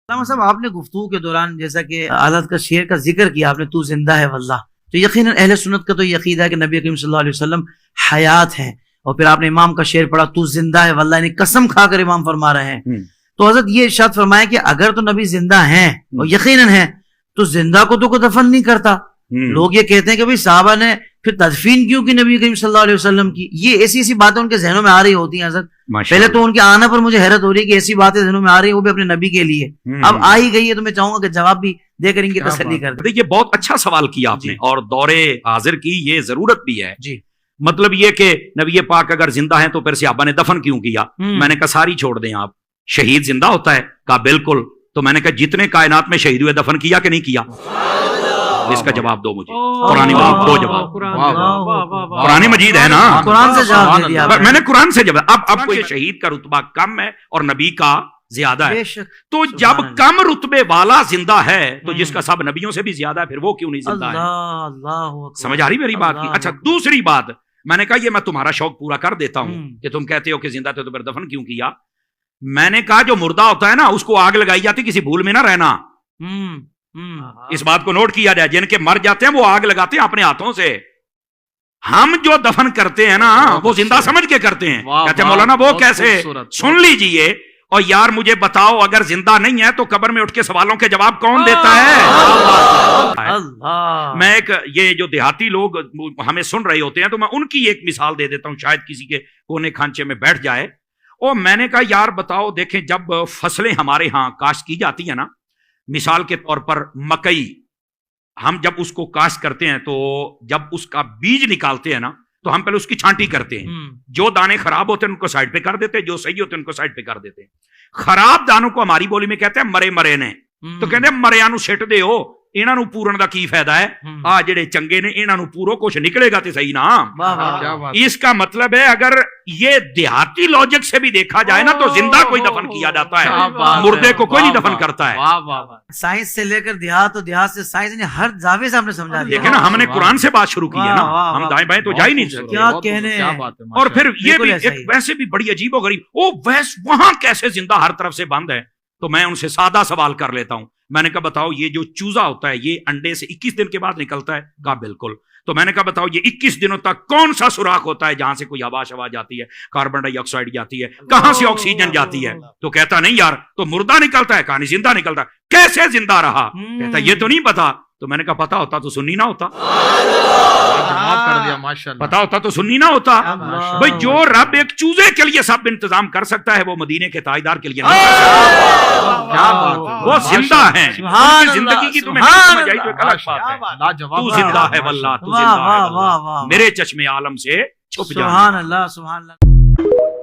علامہ صاحب آپ نے گفتگو کے دوران جیسا کہ حضرت کا شعر کا ذکر کیا آپ نے، تو زندہ ہے واللہ، تو یقیناً اہل سنت کا تو یہ عقیدہ ہے کہ نبی کریم صلی اللہ علیہ وسلم حیات ہیں، اور پھر آپ نے امام کا شعر پڑھا تو زندہ ہے واللہ، یعنی قسم کھا کر امام فرما رہے ہیں۔ تو حضرت یہ ارشاد فرمایا کہ اگر تو نبی زندہ ہیں اور یقیناً ہیں تو زندہ کو تو کوئی دفن نہیں کرتا۔ لوگ یہ کہتے ہیں کہ بھئی صحابہ نے پھر تدفین کیوں کی نبی کریم صلی اللہ علیہ وسلم کی، یہ ایسی ایسی باتیں ان کے ذہنوں میں آ رہی ہوتی ہیں حضرت۔ پہلے تو ان کے آنے پر مجھے حیرت ہو رہی ہے کہ ایسی باتیں ذہنوں میں آ رہی ہیں وہ بھی اپنے نبی کے لیے، اب آ ہی گئی ہے تو میں چاہوں گا کہ جواب بھی دے کر ان کی تسلی کر دیں۔ یہ بہت اچھا سوال کیا آپ نے، اور دور حاضر کی یہ ضرورت بھی ہے۔ جی مطلب یہ کہ نبی پاک اگر زندہ ہیں تو پھر صحابہ نے دفن کیوں کیا؟ میں نے کہا ساری چھوڑ دیں آپ، شہید زندہ ہوتا ہے؟ کہا بالکل۔ تو میں نے کہا جتنے کائنات میں شہید ہوئے دفن کیا کہ نہیں کیا؟ اس کا جواب دو مجھے، قرآن مجید دو جواب۔ قرآن مجید ہے نا، قرآن سے جواب دے دیا میں نے قرآن سے جواب۔ اب کوئی شہید کا رتبہ کم ہے اور نبی کا زیادہ ہے، تو جب کم رتبے والا زندہ ہے تو جس کا سب نبیوں سے بھی زیادہ ہے پھر وہ کیوں نہیں زندہ ہے؟ سمجھ آ رہی میری بات کی؟ اچھا دوسری بات، میں نے کہا یہ میں تمہارا شوق پورا کر دیتا ہوں کہ تم کہتے ہو کہ زندہ تھے تو پھر دفن کیوں کیا؟ میں نے کہا جو مردہ ہوتا ہے نا اس کو آگ لگائی جاتی، کسی بھول میں نہ رہنا، اس بات کو نوٹ کیا جائے۔ جن کے مر جاتے ہیں وہ آگ لگاتے ہیں اپنے ہاتھوں سے، ہم جو دفن کرتے ہیں نا وہ زندہ سمجھ کے کرتے ہیں۔ کہتے ہیں مولانا وہ کیسے؟ سن لیجئے، اور یار مجھے بتاؤ اگر زندہ نہیں ہے تو قبر میں اٹھ کے سوالوں کے جواب کون دیتا ہے؟ میں ایک یہ جو دیہاتی لوگ ہمیں سن رہے ہوتے ہیں تو میں ان کی ایک مثال دے دیتا ہوں، شاید کسی کے کونے کھانچے میں بیٹھ جائے۔ اور میں نے کہا یار بتاؤ، دیکھیں جب فصلیں ہمارے ہاں کاشت کی جاتی ہیں نا، مثال کے طور پر مکئی، ہم جب اس کو کاشت کرتے ہیں تو جب اس کا بیج نکالتے ہیں نا تو ہم پہلے اس کی چھانٹی کرتے ہیں، جو دانے خراب ہوتے ہیں ان کو سائڈ پہ کر دیتے ہیں، جو صحیح ہوتے ہیں ان کو سائڈ پہ کر دیتے ہیں۔ خراب دانوں کو ہماری بولی میں کہتے ہیں مرے مرے نے، تو کہتے ہیں مریا نو سٹ دے ہو، انہاں نو پورن دا کی فائدہ ہے؟ آ جڑے چنگے نے انہاں نو پورو کچھ نکلے گا تے صحیح نا۔ اس کا مطلب ہے اگر یہ دیہاتی لاجک سے بھی دیکھا جائے نا تو زندہ کوئی دفن کیا جاتا ہے، مردے کو کوئی نہیں دفن کرتا ہے۔ سائنس سے لے کر دیہات، اور دیہات سے سائنس نے ہر زاویے سے ہم نے سمجھا دیا۔ دیکھیں نا ہم نے قرآن سے بات شروع کی ہے نا، ہم دائیں بائیں تو جا ہی نہیں سکتے۔ کیا کہنے، اور پھر یہ بھی ایک ویسے بھی بڑی عجیب و غریب، او ویس وہاں کیسے زندہ ہر طرف سے بند ہے؟ تو میں ان سے سادہ سوال کر لیتا ہوں، میں نے کہا بتاؤ یہ جو چوزا ہوتا ہے یہ انڈے سے 21 دن کے بعد نکلتا ہے؟ کہا بالکل۔ تو میں نے کہا بتاؤ یہ 21 دنوں تک کون سا سوراخ ہوتا ہے جہاں سے کوئی ہوا شوا جاتی ہے، کاربن ڈائی آکسائڈ جاتی ہے، کہاں سے آکسیجن جاتی ہے؟ تو کہتا نہیں یار تو مردہ نکلتا ہے، کہا نہیں زندہ نکلتا ہے۔ کیسے زندہ رہا؟ کہتا یہ تو نہیں پتا۔ تو میں نے کہا پتا ہوتا تو سنی نہ ہوتا، پتا ہوتا تو سنی نہ ہوتا۔ بھئی جو رب ایک چوزے کے لیے سب انتظام کر سکتا ہے وہ مدینے کے تاجدار کے لیے نہیں کر سکتا۔ وہ زندہ ہیں، ان کی زندگی کی تمہیں نہیں سمجھ آئی تو ایک الگ بات ہے۔ تو زندہ ہے واللہ، تو زندہ ہے واللہ، میرے چشم عالم سے چھپ جانا۔ سبحان اللہ، سبحان اللہ۔